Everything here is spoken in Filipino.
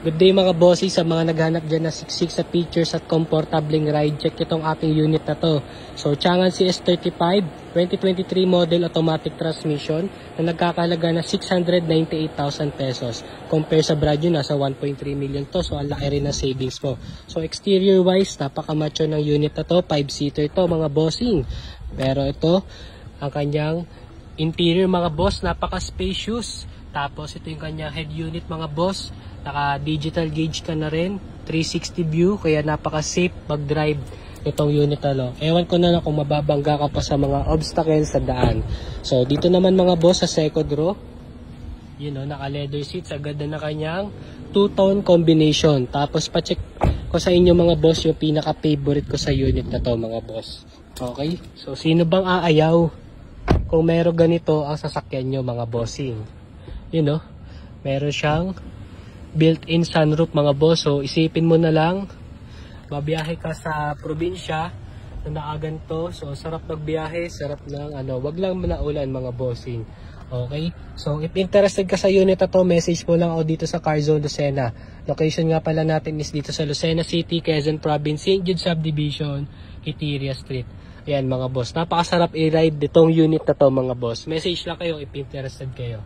Good day mga bossy, sa mga naghanap dyan na siksik sa features at comfortabling ride, check itong ating unit na to. So Changan CS35 2023 model automatic transmission na nagkakahalaga na 698,000 pesos. Compare sa brand new, nasa 1.3 million to, so ang laki rin na savings mo. So exterior wise, napaka-macho ng unit na to, 5-seater to mga bossing. Pero ito, ang kanyang interior mga boss, napaka-spacious. Tapos ito yung kanyang head unit mga boss, naka digital gauge ka na rin, 360 view, kaya napaka-safe mag-drive itong unit na lo. Ewan ko na kung mababangga ka pa sa mga obstacles sa daan. So dito naman mga boss sa second row, naka leather seats, agad na kanyang two-tone combination. Tapos pa-check ko sa inyo mga boss yung pinaka-favorite ko sa unit na to mga boss. Okay, so sino bang aayaw kung meron ganito ang sasakyan nyo mga bossing? Meron siyang built-in sunroof mga boss. So isipin mo na lang, babiyahe ka sa probinsya na nakaganto. So sarap magbiyahe, sarap ng wag lang manaulan mga bossing. Okay? So if interested ka sa unit na to, message mo lang ako dito sa Carzone Lucena. Location nga pala natin is dito sa Lucena City, Quezon Province, St. Jude Subdivision, Quiteria Street. Ayan mga boss, napakasarap i-ride itong unit na to mga boss. Message lang kayo if interested kayo.